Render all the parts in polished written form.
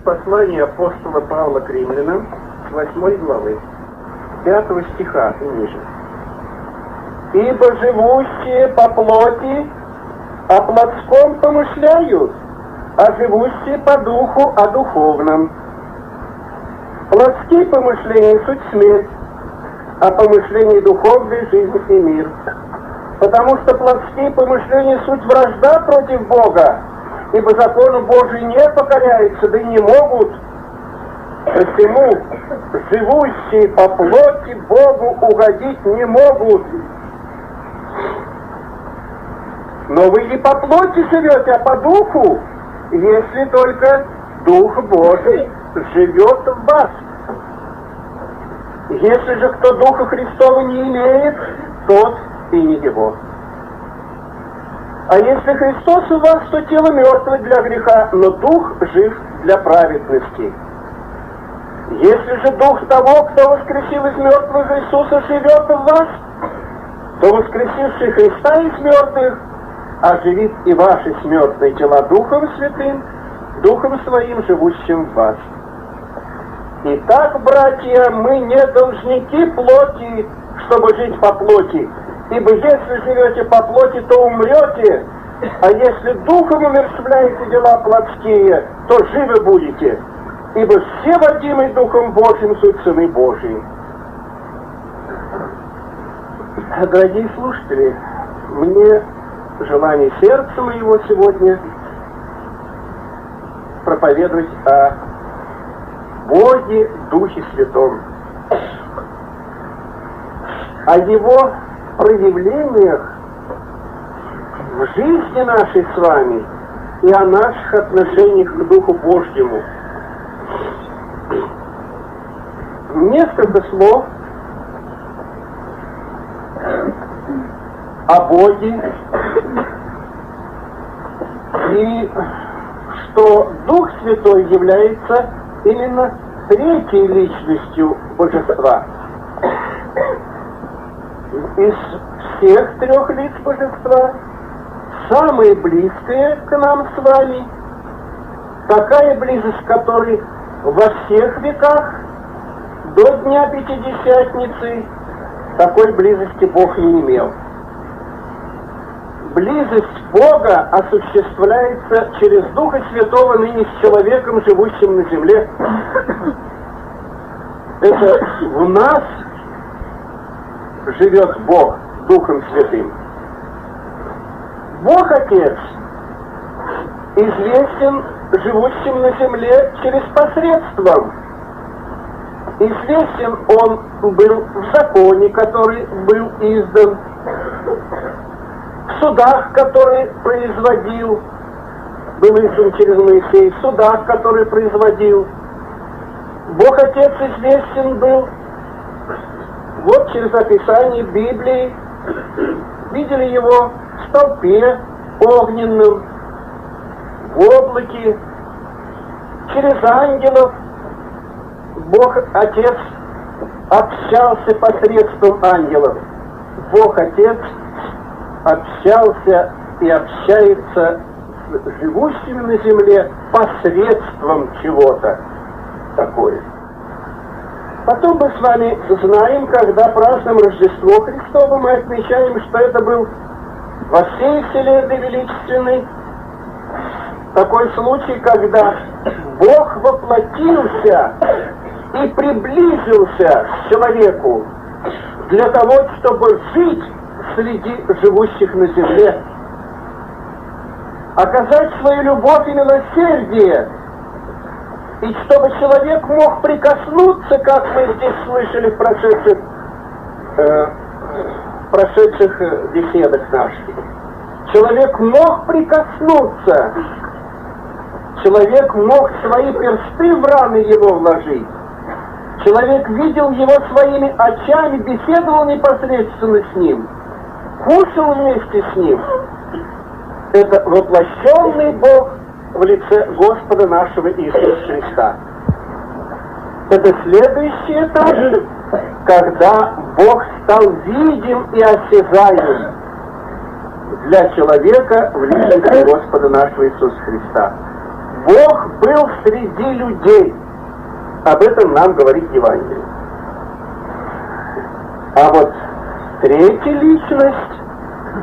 послание апостола Павла к римлянам с 8 главы, 5 стиха и ниже. «Ибо живущие по плоти о плотском помышляют, а живущие по духу о духовном. Плотские помышления суть смерть, а помышления духовные жизнь и мир. Потому что плотские помышления суть вражда против Бога, ибо закону Божию не покоряются, да и не могут. Посему живущие по плоти Богу угодить не могут. Но вы не по плоти живете, а по духу, если только Дух Божий живет в вас. Если же кто Духа Христова не имеет, тот и не его. А если Христос у вас, то тело мертвое для греха, но Дух жив для праведности. Если же Дух того, кто воскресил из мертвых Иисуса, живет в вас, то воскресивший Христа из мертвых оживит и ваши смертные тела Духом Святым, Духом Своим, живущим в вас. Итак, братья, мы не должники плоти, чтобы жить по плоти, ибо если живете по плоти, то умрете, а если Духом умерщвляете дела плотские, то живы будете, ибо все водимые Духом Божьим суть сыны Божьи». Дорогие слушатели, мне желание сердца моего сегодня проповедовать о Боге Духе Святом, о Его проявлениях в жизни нашей с вами и о наших отношениях к Духу Божьему. Несколько слов о Боге, и что Дух Святой является именно третьей личностью Божества. Из всех трех лиц Божества самая близкая к нам с вами, такая близость, которой во всех веках до Дня Пятидесятницы такой близости Бог не имел. Близость Бога осуществляется через Духа Святого ныне с человеком, живущим на земле. Это в нас живет Бог Духом Святым. Бог Отец известен живущим на земле через посредством. Известен Он был в законе, который был издан, в судах, которые производил, был издан через Моисея, в судах, которые производил. Бог Отец известен был вот через описание Библии. Видели Его в столпе огненном, в облаке, через ангелов. Бог Отец общался посредством ангелов. Бог Отец общался и общается с живущими на земле посредством чего-то такое. Потом мы с вами знаем, когда празднуем Рождество Христово, мы отмечаем, что это был во всей Вселенной величественный такой случай, когда Бог воплотился и приблизился к человеку для того, чтобы жить среди живущих на земле, оказать свою любовь и милосердие, и чтобы человек мог прикоснуться, как мы здесь слышали в прошедших беседах наших. Человек мог прикоснуться, человек мог свои персты в раны его вложить, человек видел его своими очами, беседовал непосредственно с ним, кушал вместе с ним. Это воплощенный Бог в лице Господа нашего Иисуса Христа. Это следующий этап, когда Бог стал видим и осязаем для человека в лице Господа нашего Иисуса Христа. Бог был среди людей. Об этом нам говорит Евангелие. А вот третья личность,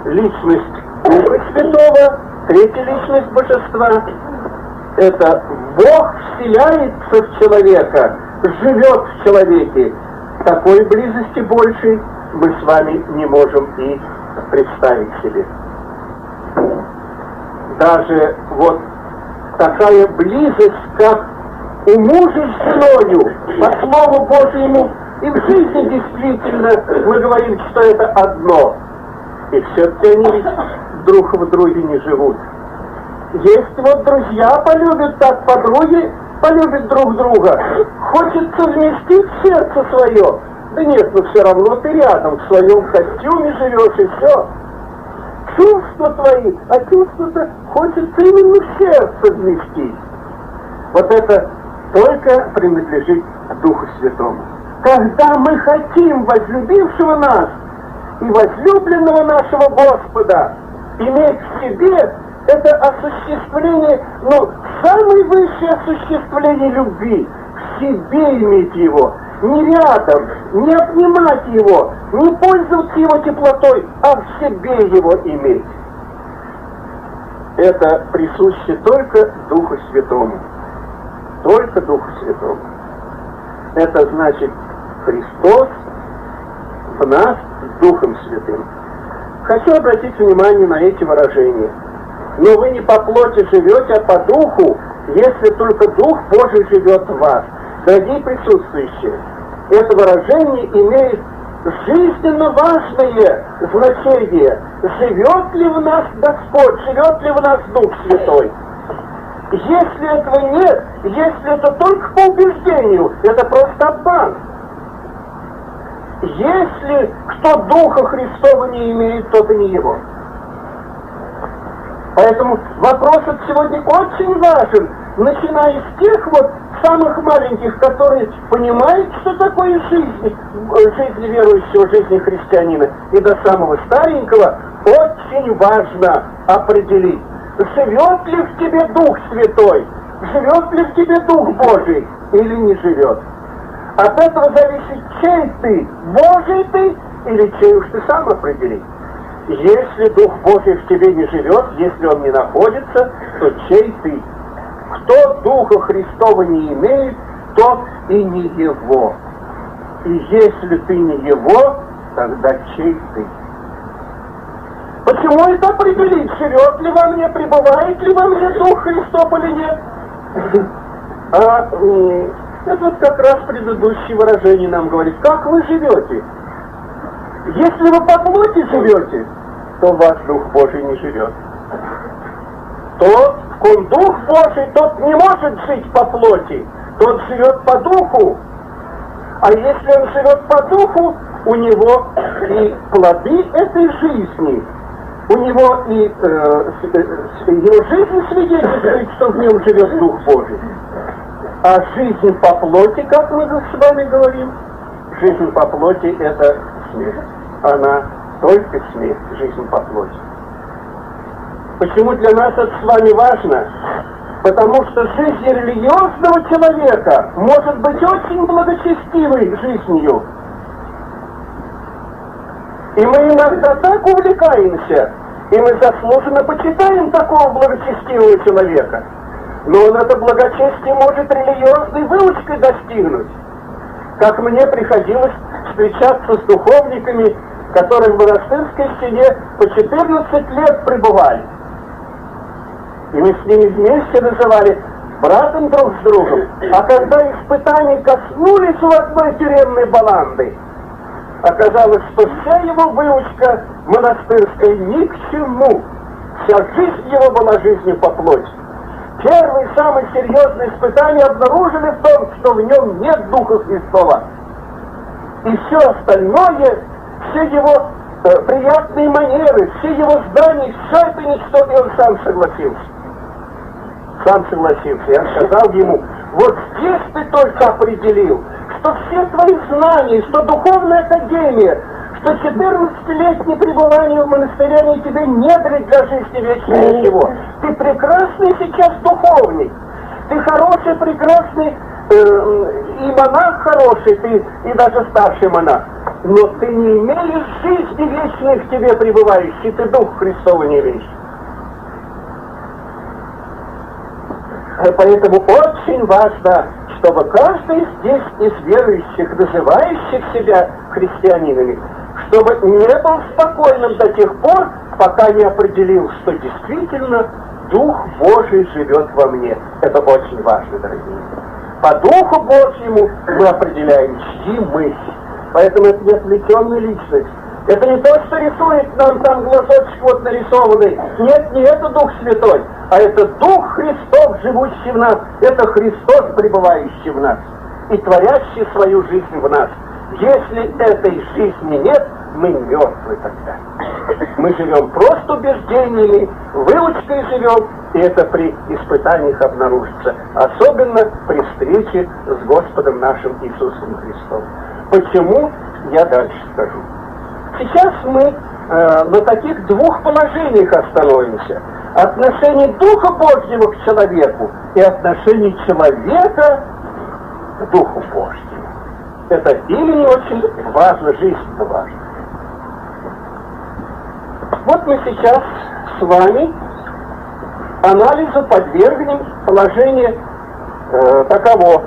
личность Духа Святого, третья личность Божества, это Бог вселяется в человека, живет в человеке. Такой близости большей мы с вами не можем и представить себе. Даже вот такая близость, как у мужа с женою, по Слову Божьему, и в жизни действительно мы говорим, что это одно. И все-таки они ведь друг в друге не живут. Есть вот друзья полюбят так, подруги полюбят друг друга. Хочется вместить в сердце свое. Да нет, но все равно ты рядом, в своем костюме живешь и все. Чувства твои, а чувства-то хочется именно в сердце вместить. Вот это только принадлежит Духу Святому. Когда мы хотим возлюбившего нас и возлюбленного нашего Господа иметь в себе, это осуществление, самое высшее осуществление любви, в себе иметь его, не рядом, не обнимать его, не пользоваться его теплотой, а в себе его иметь. Это присуще только Духу Святому. Только Духу Святому. Это значит Христос в нас с Духом Святым. Хочу обратить внимание на эти выражения. Но вы не по плоти живете, а по Духу, если только Дух Божий живет в вас. Дорогие присутствующие, это выражение имеет жизненно важное значение. Живет ли в нас Господь, живет ли в нас Дух Святой? Если этого нет, если это только по убеждению, это просто обман. Если кто Духа Христова не имеет, тот и не его. Поэтому вопрос от сегодня очень важен, начиная с тех вот самых маленьких, которые понимают, что такое жизнь верующего, жизни христианина, и до самого старенького, очень важно определить, живет ли в тебе Дух Святой, живет ли в тебе Дух Божий или не живет. От этого зависит, чей ты, Божий ты или чей уж ты сам определи. Если Дух Божий в тебе не живет, если он не находится, то чей ты? Кто Духа Христова не имеет, тот и не его. И если ты не его, тогда чей ты? Почему это определить? Живет ли во мне, пребывает ли во мне Дух Христов или нет? Это вот как раз предыдущее выражение нам говорит. Как вы живете? Если вы по плоти живете, то ваш Дух Божий не живет. Тот, в ком Дух Божий, тот не может жить по плоти, тот живет по Духу. А если он живет по Духу, у него и плоды этой жизни, у него и его жизнь свидетельствует, что в нем живет Дух Божий. А жизнь по плоти, как мы с вами говорим, жизнь по плоти — это смерть. Она только смерть, жизнь по плоти. Почему для нас это с вами важно? Потому что жизнь религиозного человека может быть очень благочестивой жизнью. И мы иногда так увлекаемся, и мы заслуженно почитаем такого благочестивого человека. Но он это благочестие может религиозной выучкой достигнуть. Как мне приходилось встречаться с духовниками, которые в монастырской стене по 14 лет пребывали. И мы с ними вместе называли братом друг с другом. А когда испытания коснулись у одной тюремной баланды, оказалось, что вся его выучка монастырская ни к чему. Вся жизнь его была жизнью по плоти. Первые, самые серьезные испытания обнаружили в том, что в нем нет Духа Христова. И все остальное, все его приятные манеры, все его здания, все это ничто, и он сам согласился. Сам согласился. Я сказал ему, вот здесь ты только определил, что все твои знания, что духовная академия, что 14-летнее пребывание в монастыре тебе не дали для жизни вечной ничего. Ты прекрасный сейчас духовник. Ты хороший, прекрасный, и монах хороший, ты, и даже старший монах. Но ты не имеешь жизни вечной в тебе пребывающей, ты Дух Христова не имеешь. Поэтому очень важно, чтобы каждый здесь из верующих, называющих себя христианинами, чтобы не был спокойным до тех пор, пока не определил, что действительно Дух Божий живет во мне. Это очень важно, дорогие. По Духу Божьему мы определяем, чьи мы. Поэтому это не отвлеченная личность. Это не то, что рисует нам там глазочек вот нарисованный. Нет, не это Дух Святой, а это Дух Христов, живущий в нас. Это Христос, пребывающий в нас и творящий свою жизнь в нас. Если этой жизни нет, мы мертвы тогда. Мы живем просто убеждениями, выучкой живем, и это при испытаниях обнаружится. Особенно при встрече с Господом нашим Иисусом Христом. Почему? Я дальше скажу. Сейчас мы на таких двух положениях остановимся. Отношение Духа Божьего к человеку и отношение человека к Духу Божьему. Это именно очень важно, жизненно важно. Вот мы сейчас с вами анализу подвергнем положение таково.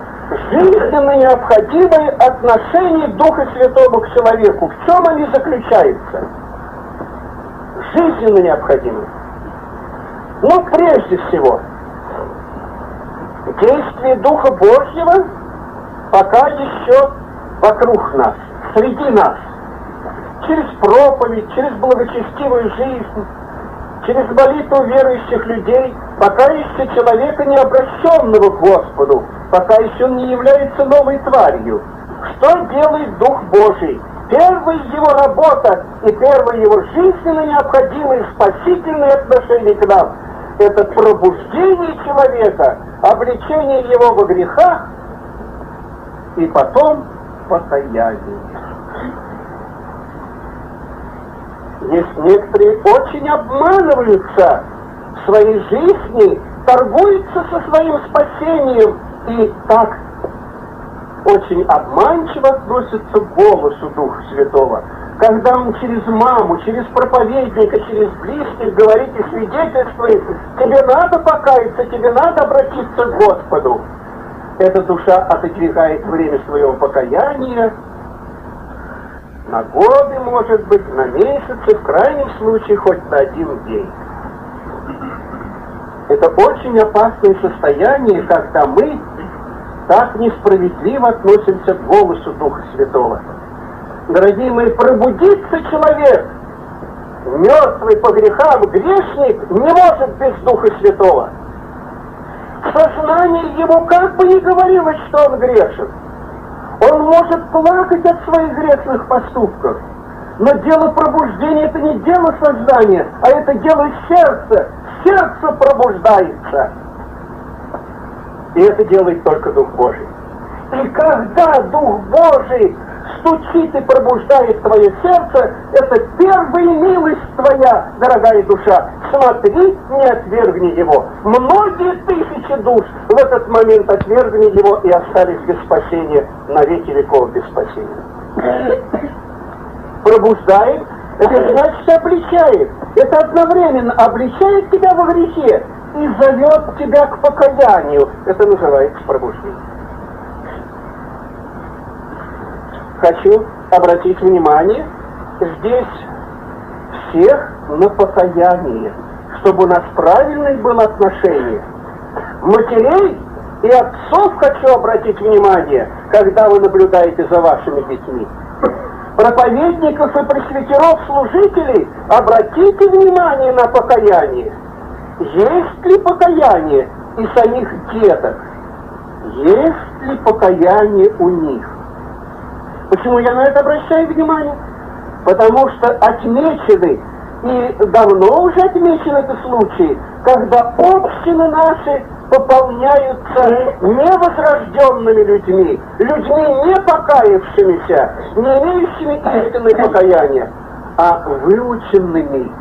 Жизненно необходимые отношения Духа Святого к человеку. В чем они заключаются? Жизненно необходимые. Ну, прежде всего, действие Духа Божьего пока еще вокруг нас, среди нас. Через проповедь, через благочестивую жизнь, через молитву верующих людей, пока еще человека не обращенного к Господу, пока еще он не является новой тварью. Что делает Дух Божий? Первая его работа и первое его жизненно необходимое спасительное отношение к нам – это пробуждение человека, обличение его во грехах и потом покаяние. Есть некоторые очень обманываются в своей жизни, торгуются со своим спасением и так очень обманчиво относятся к голосу Духа Святого. Когда он через маму, через проповедника, через близких говорит и свидетельствует, тебе надо покаяться, тебе надо обратиться к Господу. Эта душа отодвигает время своего покаяния на годы, может быть, на месяцы, в крайнем случае хоть на один день. Это очень опасное состояние, когда мы так несправедливо относимся к голосу Духа Святого. Дорогие мои, пробудится человек, мертвый по грехам, грешник, не может без Духа Святого. Сознание ему как бы не говорилось, что он грешен. Он может плакать от своих грешных поступков. Но дело пробуждения — это не дело сознания, а это дело сердца. Сердце пробуждается. И это делает только Дух Божий. И когда Дух Божий стучит и пробуждает твое сердце, это первая милость твоя, дорогая душа. Смотри, не отвергни его. Многие тысячи душ в этот момент отвергли его и остались без спасения, на веки веков без спасения. Пробуждает, это значит обличает. Это одновременно обличает тебя во грехе и зовет тебя к покаянию. Это называется пробуждение. Хочу обратить внимание здесь всех на покаяние, чтобы у нас правильное было отношение. Матерей и отцов хочу обратить внимание, когда вы наблюдаете за вашими детьми. Проповедников и пресвитеров, служителей, обратите внимание на покаяние. Есть ли покаяние и самих деток? Есть ли покаяние у них? Почему я на это обращаю внимание? Потому что отмечены, и давно уже отмечен этот случай, когда общины наши пополняются невозрожденными людьми, людьми не покаявшимися, не имеющими истинное покаяние, а выученными,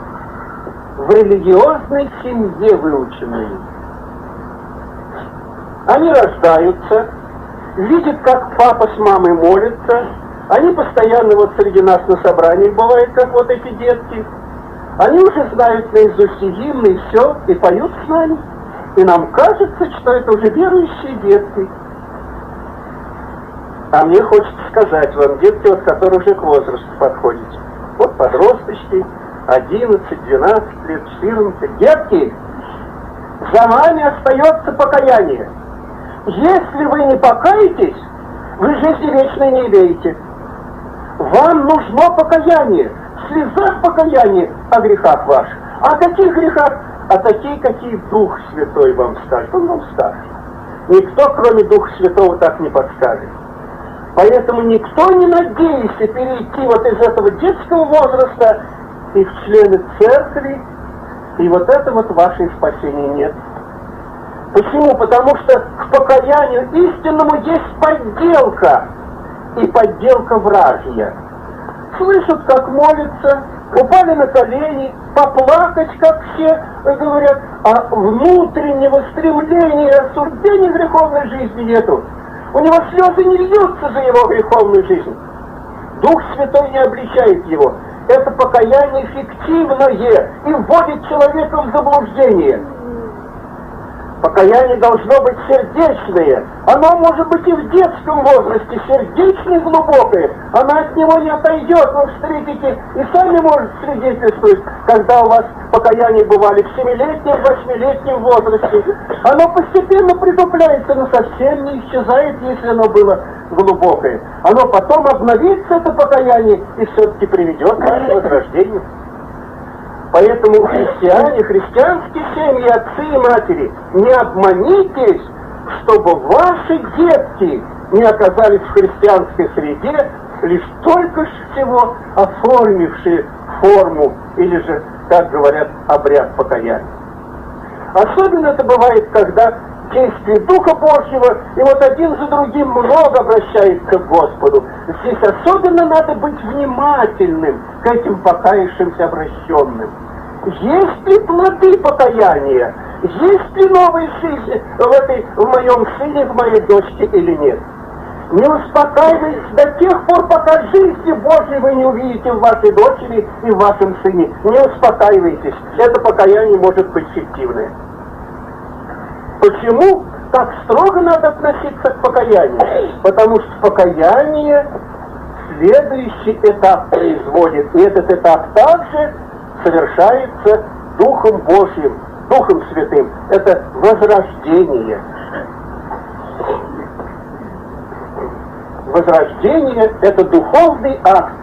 в религиозной семье выученными. Они рождаются, видят, как папа с мамой молятся, они постоянно вот среди нас на собраниях бывают, как вот эти детки. Они уже знают наизусть и гимны, и все, и поют с нами. И нам кажется, что это уже верующие детки. А мне хочется сказать вам, детки, вот, которые уже к возрасту подходят. Вот подросточки, 11, 12 лет, 14. Детки, за вами остается покаяние. Если вы не покаетесь, вы жизни вечной не имеете. Вам нужно покаяние, слеза покаяния о грехах ваших. О каких грехах? А такие, какие Дух Святой вам скажет. Он вам скажет. Никто, кроме Духа Святого, так не подскажет. Поэтому никто не надеется перейти вот из этого детского возраста и в члены церкви, и вот это вот ваше спасение нет. Почему? Потому что к покаянию истинному есть подделка, и подделка вражья. Слышат, как молятся, упали на колени, поплакать, как все говорят, а внутреннего стремления и осуждения греховной жизни нету. У него слезы не льются за его греховную жизнь. Дух Святой не обличает его. Это покаяние фиктивное и вводит человека в заблуждение. Покаяние должно быть сердечное. Оно может быть и в детском возрасте, сердечное, глубокое. Оно от него не отойдет. Вы встретите и сами можете свидетельствовать, когда у вас покаяния бывали в 7-летнем, 8-летнем возрасте. Оно постепенно притупляется, но совсем не исчезает, если оно было глубокое. Оно потом обновится, это покаяние, и все-таки приведет нас к возрождению. Поэтому христиане, христианские семьи, отцы и матери, не обманитесь, чтобы ваши детки не оказались в христианской среде, лишь только всего оформившие форму, или же, как говорят, обряд покаяния. Особенно это бывает, когда действие Духа Божьего, и вот один за другим много обращается к Господу. Здесь особенно надо быть внимательным к этим покаявшимся обращенным. Есть ли плоды покаяния? Есть ли новые жизни в моем сыне, в моей дочке или нет? Не успокаивайтесь до тех пор, пока жизни Божьей вы не увидите в вашей дочери и в вашем сыне. Не успокаивайтесь. Это покаяние может быть фиктивное. Почему так строго надо относиться к покаянию? Потому что покаяние следующий этап производит. И этот этап также совершается Духом Божьим, Духом Святым. Это возрождение. Возрождение – это духовный акт.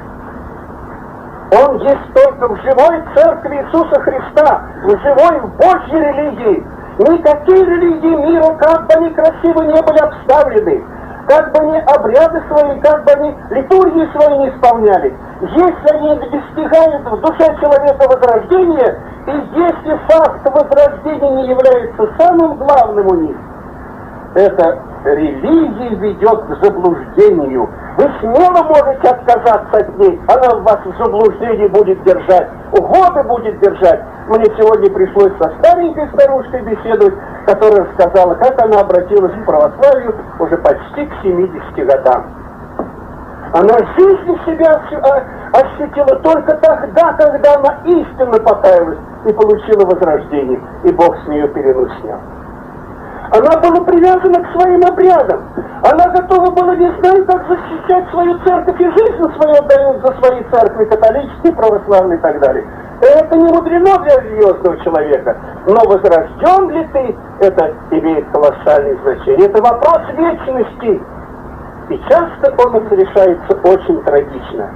Он есть только в живой церкви Иисуса Христа, в живой Божьей религии. Никакие религии мира, как бы они красиво не были обставлены, как бы они обряды свои, как бы они литургии свои не исполняли, если они достигают в душе человека возрождения, и если факт возрождения не является самым главным у них, эта религия ведет к заблуждению. Вы смело можете отказаться от ней, она вас в заблуждении будет держать, годы будет держать. Мне сегодня пришлось со старенькой старушкой беседовать, которая рассказала, как она обратилась к православию уже почти к 70 годам. Она жизнь себя ощутила только тогда, когда она истинно покаялась и получила возрождение, и Бог с нее перену снял. Она была привязана к своим обрядам. Она готова была, не знаю, как защищать свою церковь, и жизнь свою отдает за свои церкви, католические, православные и так далее. Это не мудрено для религиозного человека. Но возрожден ли ты, это имеет колоссальное значение. Это вопрос вечности. И часто он решается очень трагично.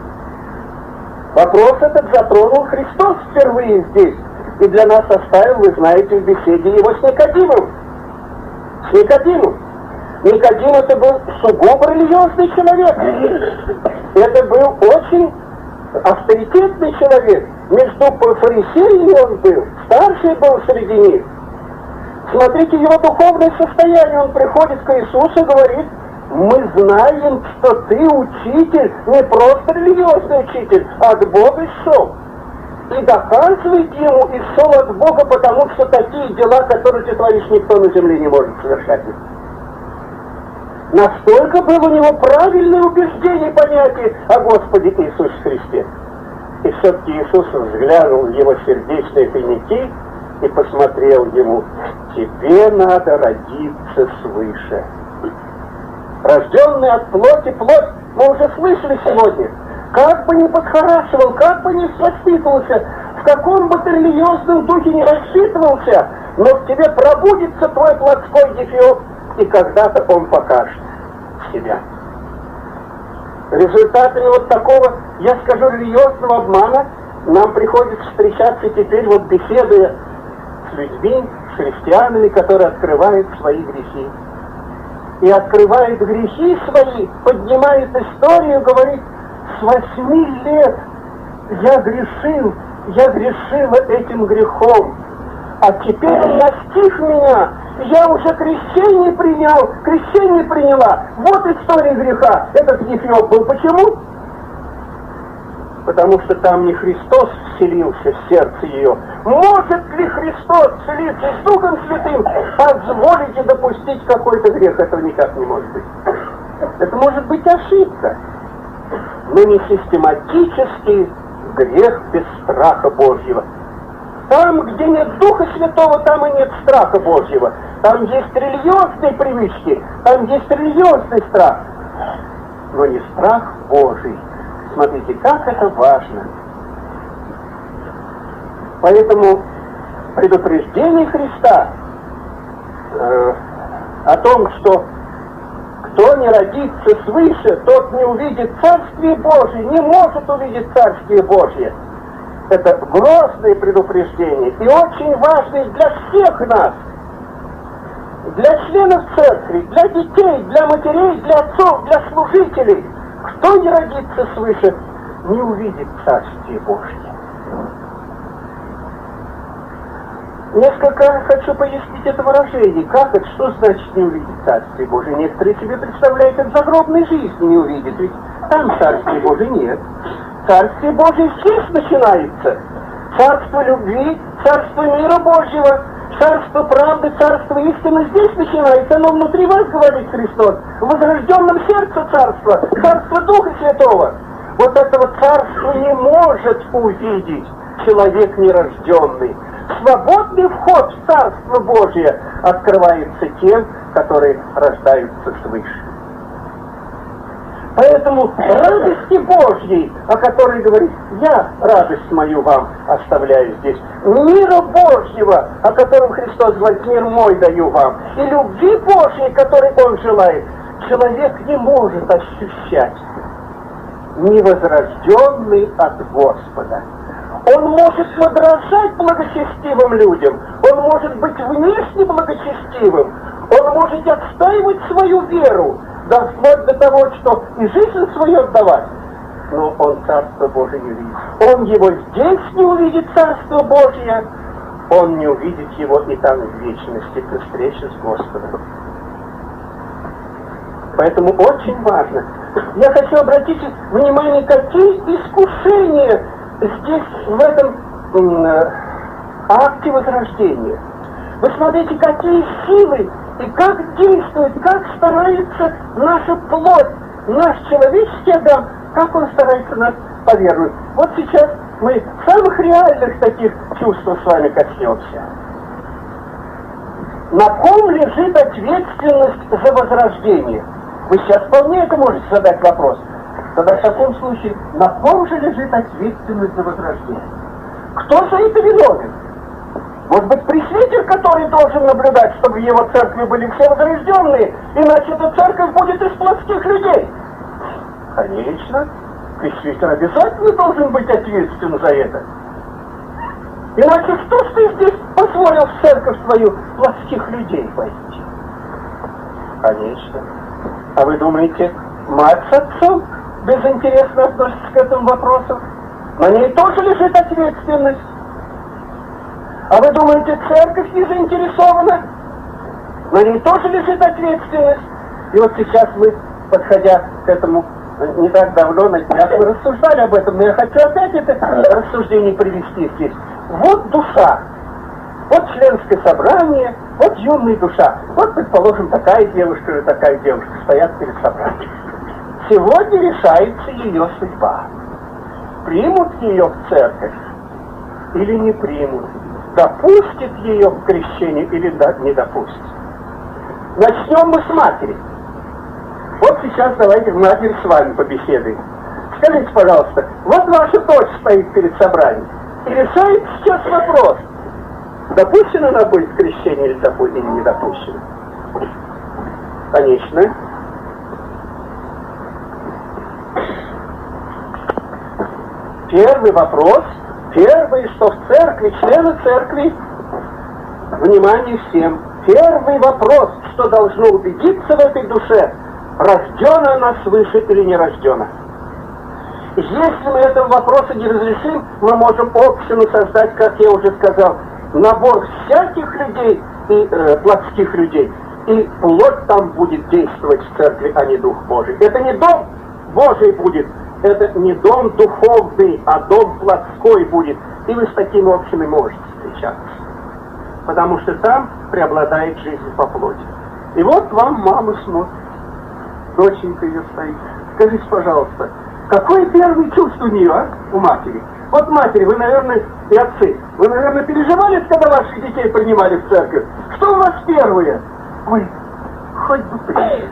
Вопрос этот затронул Христос впервые здесь. И для нас оставил, вы знаете, в беседе его с Никодимом. С Никодимом. Никодим это был сугубо религиозный человек. Это был очень авторитетный человек. Между фарисеями он был, старший был среди них. Смотрите его духовное состояние. Он приходит к Иисусу и говорит: мы знаем, что ты учитель, не просто религиозный учитель, а от Бога шел. И доказывает ему, и шел от Бога, потому что такие дела, которые ты творишь, никто на земле не может совершать. Настолько было у него правильное убеждение и понятие о Господе Иисусе Христе. И все-таки Иисус взглянул в его сердечные тайники и посмотрел ему: тебе надо родиться свыше. Рожденный от плоти плоть, мы уже слышали сегодня, как бы ни подхорашивал, как бы ни воспитывался, в каком бы ты религиозном духе ни рассчитывался, но в тебе пробудится твой плотской дефиоз, и когда-то он покажет себя. Результатами вот такого, я скажу, религиозного обмана нам приходится встречаться теперь, вот беседуя с людьми, с христианами, которые открывают свои грехи. И открывает грехи свои, поднимает историю, говорит: с 8 лет я грешила этим грехом, а теперь он настиг меня, я уже крещение приняла. Вот история греха. Этот дефиоз был. Почему? Потому что там не Христос вселился в сердце ее. Может ли Христос вселиться с Духом Святым, позволить и допустить какой-то грех? Этого никак не может быть. Это может быть ошибка, но не систематический грех без страха Божьего. Там, где нет Духа Святого, там и нет страха Божьего. Там есть религиозные привычки, там есть религиозный страх, но не страх Божий. Смотрите, как это важно. Поэтому предупреждение Христа о том, что кто не родится свыше, тот не увидит Царствие Божие, не может увидеть Царствие Божие. Это грозное предупреждение и очень важное для всех нас, для членов церкви, для детей, для матерей, для отцов, для служителей. Кто не родится свыше, не увидит Царствие Божие. Несколько хочу пояснить это выражение. Как это? Что значит не увидит Царствие Божие? Некоторые себе представляют, это в загробной жизни не увидит. Ведь там Царствия Божие нет. Царствие Божие здесь начинается. Царство любви, царство мира Божьего, царство правды, царство истины здесь начинается. Оно внутри вас, говорит Христос, в возрожденном сердце царства, царство Духа Святого. Вот этого царства не может увидеть человек нерожденный. Свободный вход в Царство Божие открывается тем, которые рождаются свыше. Поэтому радости Божьей, о которой говорит: я радость мою вам оставляю здесь, мира Божьего, о котором Христос говорит: мир мой даю вам, и любви Божьей, которой Он желает, человек не может ощущать, невозрожденный от Господа. Он может подражать благочестивым людям, он может быть внешне благочестивым, он может отстаивать свою веру, да вплоть до того, что и жизнь свою отдавать. Но он Царство Божие не увидит. Он его здесь не увидит, Царство Божие, он не увидит его и там в вечности при встрече с Господом. Поэтому очень важно. Я хочу обратить внимание, какие искушения здесь, в этом акте возрождения. Вы смотрите, какие силы и как действует, как старается наша плоть, наш человеческий Адам, как он старается нас повернуть. Вот сейчас мы самых реальных таких чувств с вами коснемся. На ком лежит ответственность за возрождение? Вы сейчас вполне это можете задать вопрос. Тогда в таком случае, на ком же лежит ответственность за возрождение? Кто за это виновен? Может быть, пресвитер, который должен наблюдать, чтобы в его церкви были все возрожденные, иначе эта церковь будет из плотских людей? Конечно, пресвитер обязательно должен быть ответственен за это. Иначе что ж ты здесь позволил в церковь свою плотских людей войти? Конечно. А вы думаете, мать с отцом безинтересно относится к этому вопросу? На ней тоже лежит ответственность. А вы думаете, церковь не заинтересована? На ней тоже лежит ответственность. И вот сейчас мы, подходя к этому, не так давно, на днях мы рассуждали об этом, но я хочу опять это рассуждение привести здесь. Вот душа, вот членское собрание, Вот юная душа, вот, предположим, такая девушка или такая девушка стоят перед собранием. Сегодня решается ее судьба. Примут ее в церковь или не примут? Допустит ее в крещение или не допустит? Начнем мы с матери. Вот сейчас давайте матерь с вами побеседуем. Скажите, пожалуйста, вот ваша дочь стоит перед собранием и решает сейчас вопрос, допущена она будет в крещение или не допущена? Конечно. Первый вопрос, первый, что в церкви, члены церкви, внимание всем, первый вопрос, что должно убедиться в этой душе, рождена она свыше или не рождена. Если мы этого вопроса не разрешим, мы можем общину создать, как я уже сказал, набор всяких людей и плотских людей, и плоть там будет действовать в церкви, а не Дух Божий. Это не дом Божий будет, это не дом духовный, а дом плотской будет. И вы с такими общинами можете встречаться. Потому что там преобладает жизнь по плоти. И вот вам мама смотрит, доченька ее стоит. Скажите, пожалуйста, какое первое чувство у нее, у матери? Вот матери, вы, наверное, и отцы, вы, наверное, переживали, когда ваших детей принимали в церковь? Что у вас первое? Ой, хоть бы приняли.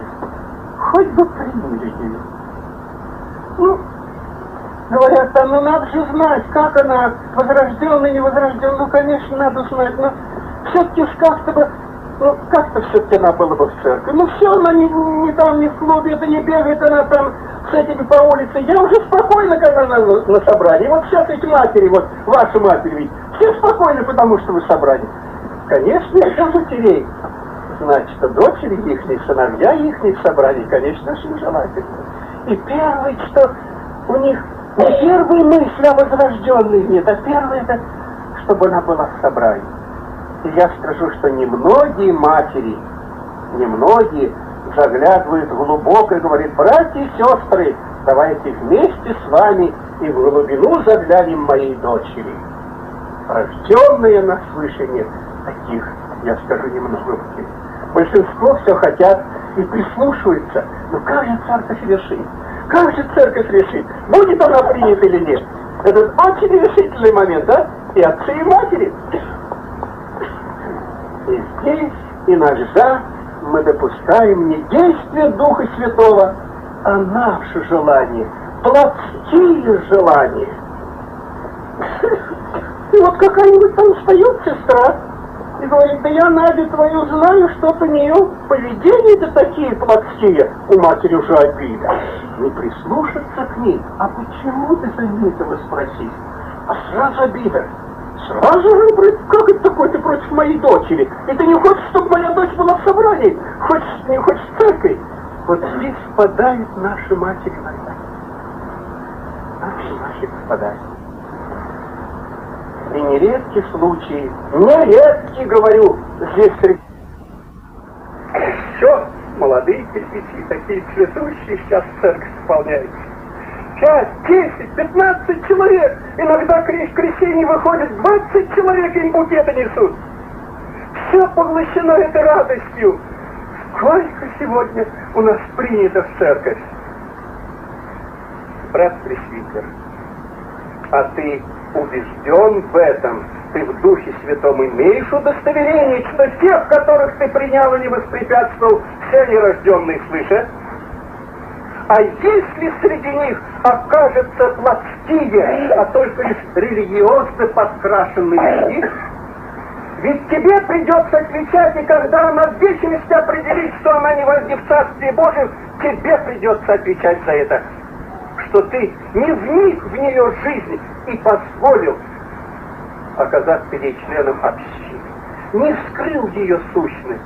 Хоть бы приняли ее. Ну, говорят, ну надо же знать, как она, возрожденная, невозрожденная. Ну, конечно, надо знать, но все-таки как-то бы, ну, как-то все-таки она была бы в церкви. Ну, все, она не там, не в клубе, это не бегает, она там с этими по улице. Я уже спокойно, когда она на собрании. Вот сейчас эти матери, вот ваши матери, ведь, все спокойны, потому что вы собрание. Конечно, это матерей. Значит, дочери ихние, сыновья ихних собраний, конечно, очень желательно. И первое, что у них не первая мысль о возрожденной нет, а первое, это, чтобы она была в собрании. И я скажу, что немногие матери, немногие заглядывают глубоко и говорят: братья и сестры, давайте вместе с вами и в глубину заглянем моей дочери. Рожденные она свыше нет. Таких, я скажу, немного. Большинство все хотят и прислушиваются. Но как же церковь решит? Как же церковь решит? Будет она принята или нет? Это очень решительный момент, да? И отцы, и матери. И здесь иногда мы допускаем не действие Духа Святого, а наше желание, плотские желания. И вот какая-нибудь там встает сестра и говорит: да я, Надя, твою знаю, что-то у нее поведение-то такие плотские. У матери уже обида. Не прислушаться к ней. А почему ты заметила спросить? А сразу обида. Сразу же, как это такое, ты против моей дочери? И ты не хочешь, чтобы моя дочь была в собрании? Не хочешь в церкви? Вот здесь впадают наши матери иногда. Наши матери впадают. И нередки случаи, нередки, говорю, здесь все, молодые кирпичи, такие цветущие, сейчас в церковь исполняются. 5, 10, 15 человек, иногда к крещению выходит 20 человек, им букеты несут. Все поглощено этой радостью. Сколько сегодня у нас принято в церковь? Брат-пресвитер, а ты убежден в этом, ты в Духе Святом имеешь удостоверение, что тех, которых ты принял и не воспрепятствовал, все нерожденные слышат? А если среди них окажется плотские, а только лишь религиозно подкрашенные люди, ведь тебе придется отвечать, и когда она в вечности определит, что она не войдет в Царствие Божие, тебе придется отвечать за это, что ты не вник в нее жизнь и позволил оказаться ей членом общины, не скрыл ее сущность.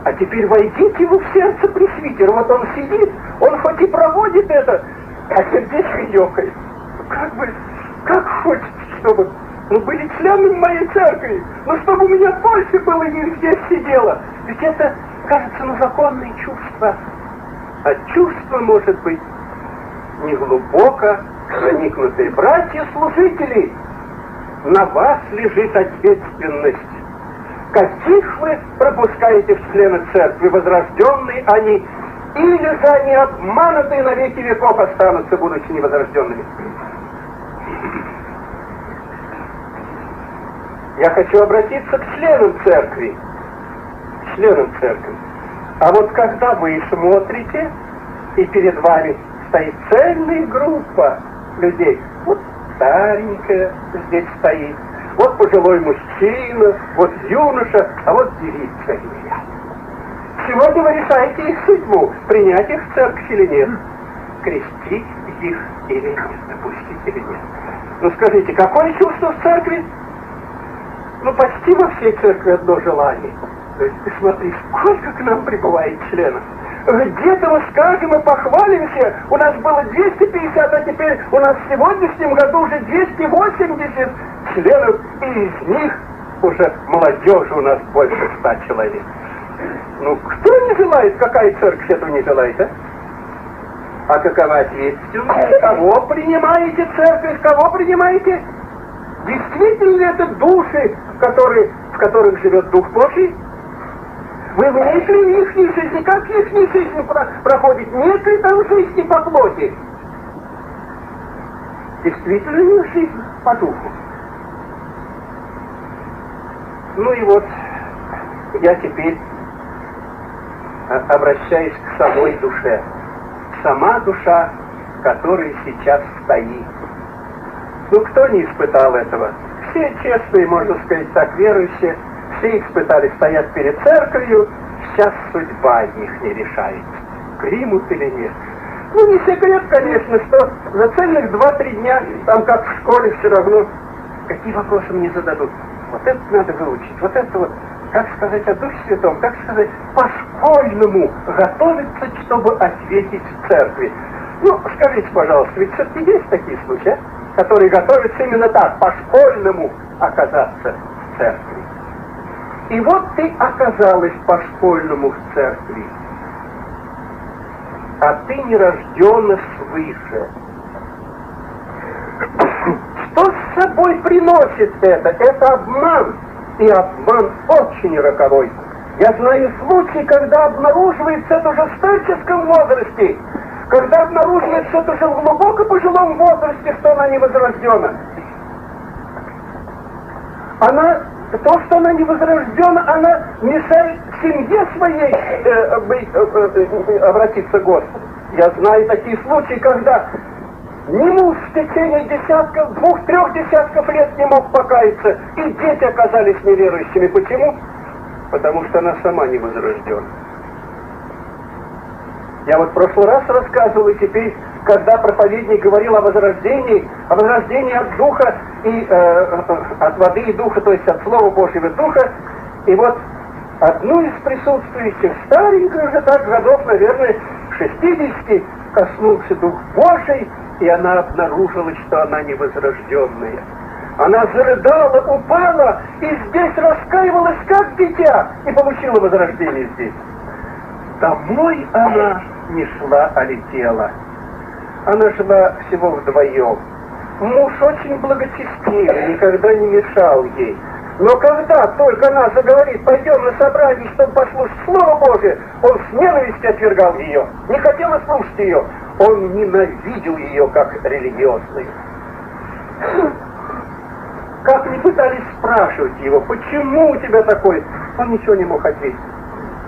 А теперь войдите вы в сердце пресвитера. Вот он сидит, он хоть и проводит это, а сердечко ёкает. Как хочется, чтобы были членами моей церкви, но чтобы у меня больше было и здесь сидело. Ведь это, кажется, законные чувства. А чувство может быть неглубоко проникнутые. Братья-служители, на вас лежит ответственность. каких вы пропускаете в члены церкви, возрожденные они, или же они обманутые на веки веков останутся, будучи невозрожденными? Я хочу обратиться к членам церкви. А вот когда вы смотрите, и перед вами стоит цельная группа людей, вот старенькая здесь стоит, вот пожилой мужчина, вот юноша, а вот девица. Сегодня вы решаете их судьбу, принять их в церковь или нет, крестить их или нет, допустить или нет. Ну скажите, какое чувство в церкви? Ну почти во всей церкви одно желание. То есть ты смотри, сколько к нам прибывает членов. Где-то мы скажем и похвалимся, у нас было 250, а теперь у нас в сегодняшнем году уже 280 членов, и из них уже молодежи у нас больше 100 человек. Ну, кто не желает, какая церковь этого не желает, а? А какова ответственность? Кого принимаете церковь, кого принимаете? Действительно ли это души, в которых живет Дух Божий? Вы имеете ли их жизнь? Как их жизнь проходит? Нет ли там жизни по плоти? Действительно ли их жизнь по духу? Ну и вот я теперь обращаюсь к самой душе. Сама душа, которая сейчас стоит. Ну кто не испытал этого? Все честные, можно сказать так, верующие, все испытали, стоят перед церковью, сейчас судьба их не решает, примут или нет. Ну не секрет, конечно, что за цельных 2-3 дня, там как в школе все равно, какие вопросы мне зададут. Вот это надо выучить, вот это вот, как сказать о Духе Святом, как сказать, по-школьному готовиться, чтобы ответить в церкви. Ну, скажите, пожалуйста, ведь все-таки есть такие случаи, которые готовятся именно так, по-школьному оказаться в церкви. И вот ты оказалась по-школьному в церкви, а ты не рождена свыше. Что с собой приносит это? Это обман. И обман очень роковой. Я знаю случаи, когда обнаруживается это уже в старческом возрасте, когда обнаруживается это уже в глубоко пожилом возрасте, что она не возрождена. То, что она не возрождена, она мешает семье своей обратиться к Господу. Я знаю такие случаи, когда ни муж в течение 2-3 десятков лет не мог покаяться, и дети оказались неверующими. Почему? Потому что она сама не возрождена. Я вот в прошлый раз рассказывал, и теперь, когда проповедник говорил о возрождении от Духа и от воды и Духа, то есть от Слова Божьего Духа, и вот одну из присутствующих, старенькую уже так, годов, наверное, 60, коснулся Дух Божий, и она обнаружила, что она невозрожденная. Она зарыдала, упала, и здесь раскаивалась, как дитя, и получила возрождение здесь. Домой она не шла, а летела. Она жила всего вдвоем. Муж очень благочестивый, никогда не мешал ей. Но когда только она заговорит, пойдем на собрание, чтобы послушать Слово Божие, он с ненавистью отвергал ее, не хотел слушать ее. Он ненавидел ее как религиозную. Как не пытались спрашивать его, почему у тебя такой, он ничего не мог ответить.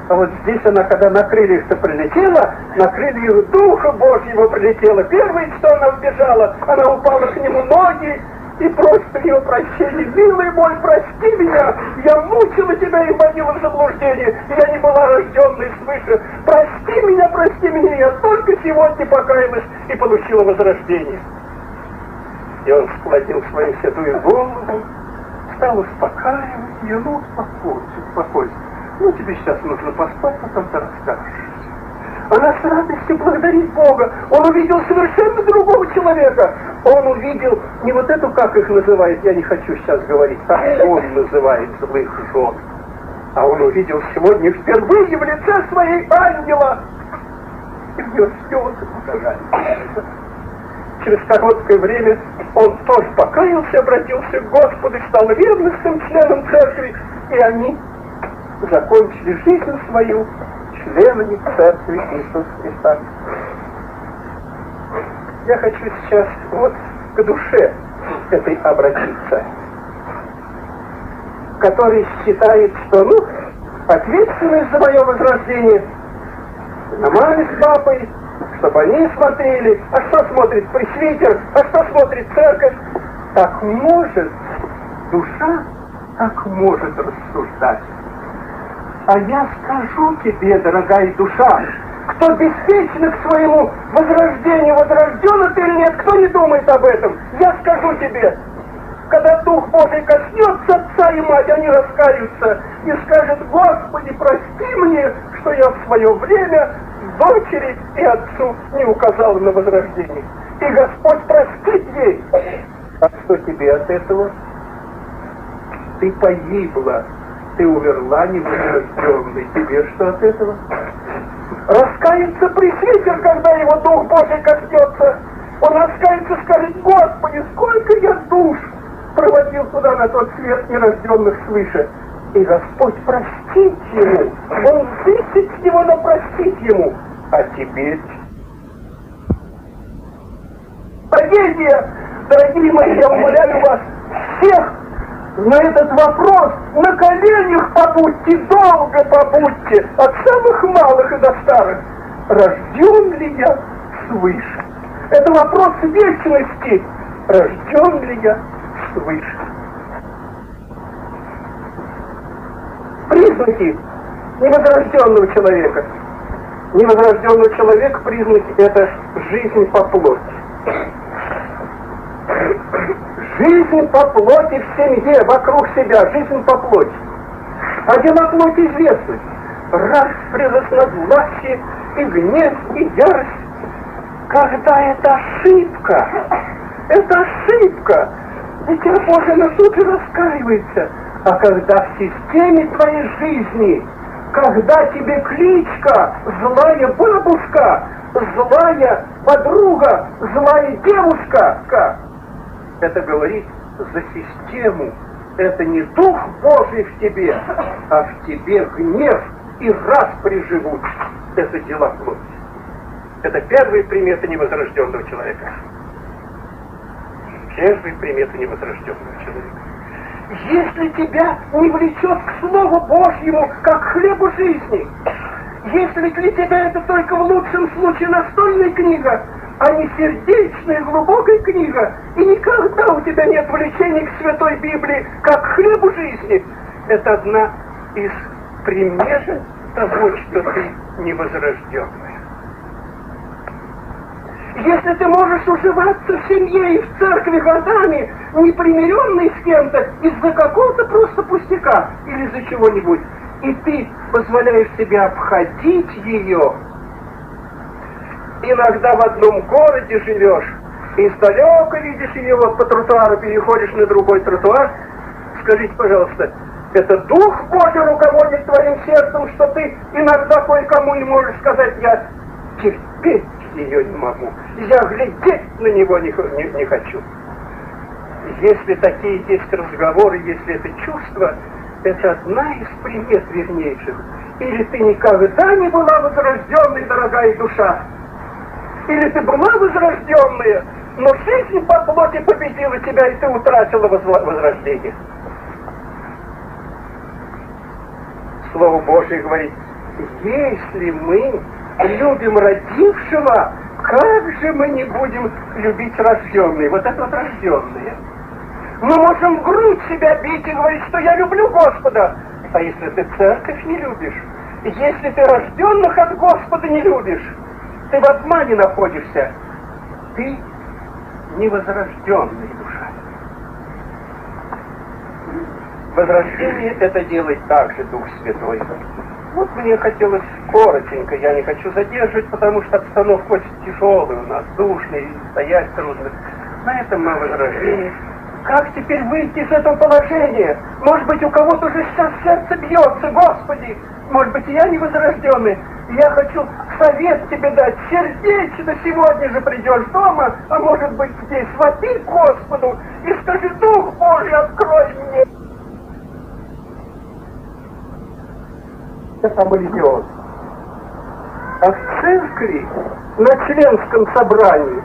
А вот здесь она, когда на крыльях-то прилетела, на крыльях Духа Божьего прилетела, первое, что она вбежала, она упала к нему ноги и просит его прощения. Милый мой, прости меня, я мучила тебя и вводила в заблуждение, я не была рожденной свыше. Прости меня, я только сегодня покаялась и получила возрождение. И он склонил свою седую голову, стал успокаивать ее, ну успокойся. Ну, тебе сейчас нужно поспать, потом ты расскажешь. Она с радостью благодарит Бога. Он увидел совершенно другого человека. Он увидел не вот эту, как их называют, я не хочу сейчас говорить, как он называет злых жен. А он увидел сегодня впервые в лице своей ангела. И в нее слезы показали. Через короткое время он тоже покаялся, обратился к Господу, стал ревностным членом церкви, и они закончили жизнь свою членами Церкви Иисуса Христа. Я хочу сейчас вот к душе этой обратиться, который считает, что, ответственность за мое возрождение на маме с папой, чтобы они смотрели, а что смотрит пресвитер, а что смотрит церковь. Так может душа, так может рассуждать. А я скажу тебе, дорогая душа, кто беспечно к своему возрождению, возрожден ты или нет, кто не думает об этом, я скажу тебе, когда Дух Божий коснется отца и мать, они раскаются и скажут: Господи, прости мне, что я в свое время дочери и отцу не указал на возрождение. И Господь простит ей. А что тебе от этого? Ты погибла, ты умерла невозрожденной. Тебе что от этого? Раскается пресвитер, когда его Дух Божий коснется. Он раскается, скажет: Господи, сколько я душ проводил туда на тот свет нерожденных свыше. И Господь простит ему. Он взыщет с него, но простит ему. А теперь трагедия. Дорогие мои, я умоляю вас всех на этот вопрос на коленях побудьте, долго побудьте, от самых малых и до старых. Рожден ли я свыше? Это вопрос вечности. Рожден ли я свыше? Признаки невозрожденного человека. Невозрожденного человека признаки — это жизнь по плоти. Жизнь по плоти в семье, вокруг себя, жизнь по плоти. А дела плоти известны. Распри, разногласие, и гнев, и ярость. Когда это ошибка, Дитя Божие, но тут же раскаивается. А когда в системе твоей жизни, когда тебе кличка, злая бабушка, злая подруга, злая девушка, это говорит за систему. Это не Дух Божий в тебе, а в тебе гнев и распри живут. Это дела плоти. Это первые приметы невозрожденного человека. Первые приметы невозрожденного человека. Если тебя не влечет к Слову Божьему, как к хлебу жизни, если для тебя это только в лучшем случае настольная книга, а не сердечная, глубокая книга, и никогда у тебя нет влечения к Святой Библии, как к хлебу жизни, это одна из примет того, что ты невозрожденная. Если ты можешь уживаться в семье и в церкви годами, непримиренный с кем-то из-за какого-то просто пустяка или из-за чего-нибудь, и ты позволяешь себе обходить ее, иногда в одном городе живешь, издалека видишь ее, вот по тротуару переходишь на другой тротуар, скажите, пожалуйста, это Дух Божий руководит твоим сердцем, что ты иногда кое-кому не можешь сказать: я терпеть ее не могу, я глядеть на него не хочу. Если такие есть разговоры, если это чувство, это одна из примет вернейших. Или ты никогда не была возрожденной, дорогая душа, или ты была возрожденная, но жизнь по плоти победила тебя, и ты утратила возрождение. Слово Божие говорит: если мы любим родившего, как же мы не будем любить рожденные? Вот это вот рожденные. Мы можем в грудь себя бить и говорить, что я люблю Господа. А если ты церковь не любишь, если ты рожденных от Господа не любишь, ты в обмане находишься. Ты невозрожденная душа. Возрождение это делает также Дух Святой. Вот мне хотелось коротенько, я не хочу задерживать, потому что обстановка очень тяжелая у нас, душная, и стоять трудно. На этом мы возрождение. Как теперь выйти из этого положения? Может быть, у кого-то уже сейчас сердце бьется, Господи, может быть, и я невозрожденный. Я хочу совет тебе дать, сердечно сегодня же придешь дома, а может быть, здесь вопи Господу и скажи: Дух Божий, открой мне. это мальзион. А в церкви на членском собрании,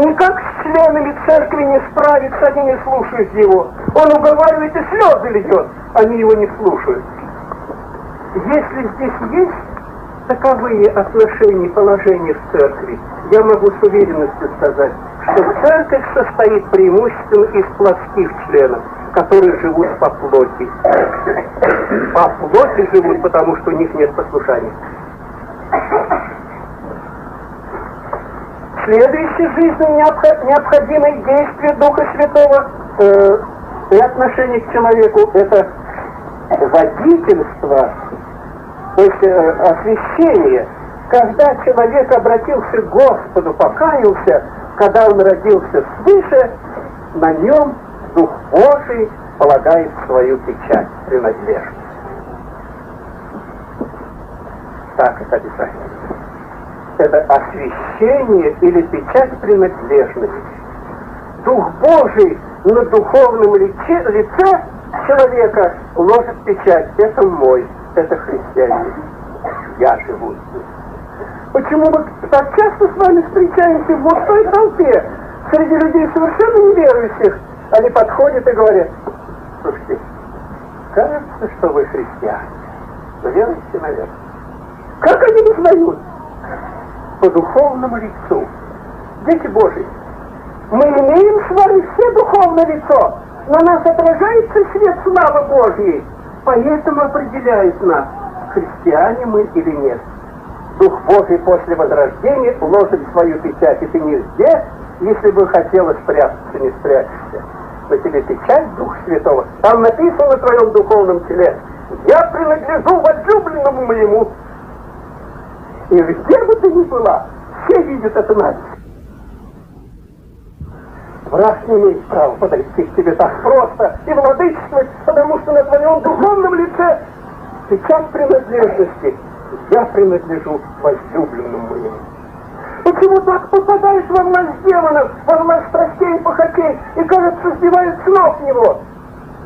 никак с членами церкви не справиться, они не слушают его. Он уговаривает и слезы льет, они его не слушают. Если здесь есть таковые отношения и положения в церкви, я могу с уверенностью сказать, что церковь состоит преимущественно из плотских членов, которые живут по плоти. По плоти живут, потому что у них нет послушания. Следующее жизненно необходимое действие Духа Святого и отношение к человеку — это водительство, то есть освящение. Когда человек обратился к Господу, покаялся, когда он родился свыше, на нем Дух Божий полагает свою печать, принадлежность. Так это описание. Это освящение или печать принадлежности. Дух Божий на духовном лице человека ложит печать. Это мой, это христианин. Я живу здесь. Почему мы так часто с вами встречаемся в густой толпе среди людей совершенно неверующих? Они подходят и говорят: слушайте, кажется, что вы христиане. Вы веруете, наверное? Как они узнают? По духовному лицу. Дети Божьи, мы имеем с вами все духовное лицо, на нас отражается свет славы Божьей, поэтому определяет нас, христиане мы или нет. Дух Божий после возрождения уложит свою печать, и ты не здесь, если бы хотела спрятаться, не спрячешься. На тебе печать Духа Святого, там написано на твоем духовном теле: я принадлежу возлюбленному моему. И где бы ты ни была, все видят это надпись. Враг не имеет права подойти к тебе так просто и владычествовать, потому что на твоем духовном лице печать принадлежности. Я принадлежу возлюбленному моему. Почему так попадает во власть демонов, во власть страстей и похотей, и, кажется, сбивает с ног него?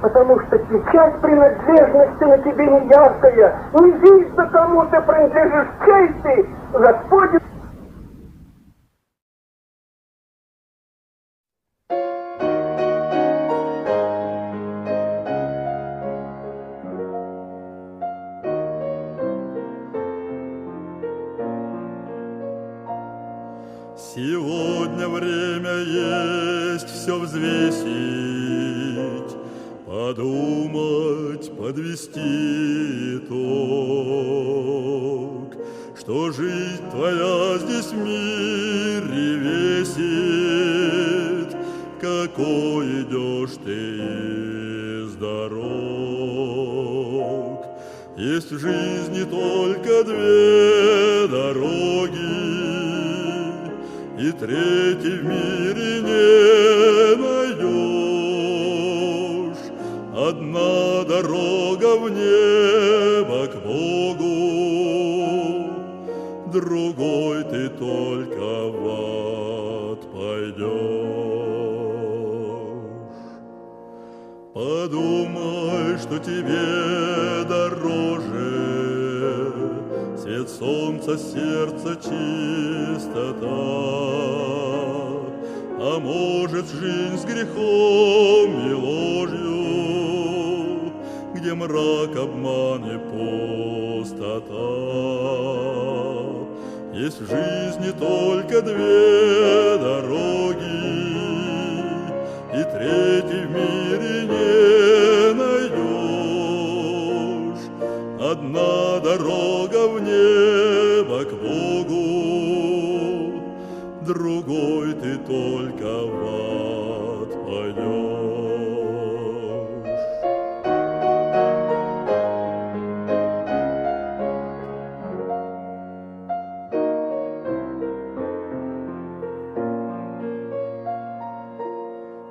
Потому что печать принадлежности на тебе не яркая, не видно, кому ты принадлежишь, чей ты, Господь. Сегодня время есть все взвесить, подумать, подвести итог, что жизнь твоя здесь в мире весит, какой идешь ты из дорог. Есть в жизни только две дороги, и третий в мире не найдешь. Одна дорога в небо к Богу, другой ты только в ад пойдешь. Подумай, что тебе дороже свет солнца, сердца, чистота. А может, жизнь с грехом и ложью, где мрак, обман и пустота. Есть в жизни только две дороги, и третьей в мире не найдешь. Одна дорога в небо к Богу, другой ты только в ад пойдешь.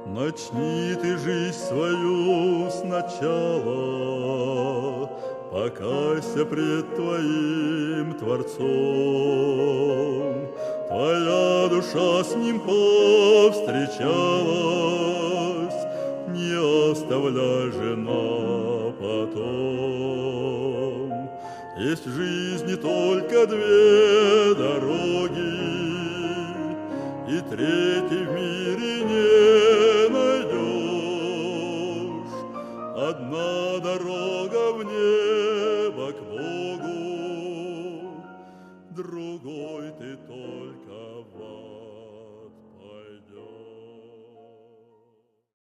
Начни ты жизнь свою сначала, покайся пред твоим Творцом. Твоя душа с ним повстречалась, не оставляй же нас том. Есть в жизни только две дороги, и третьей в мире не найдешь. Одна дорога в небо к Богу, другой ты только в ад.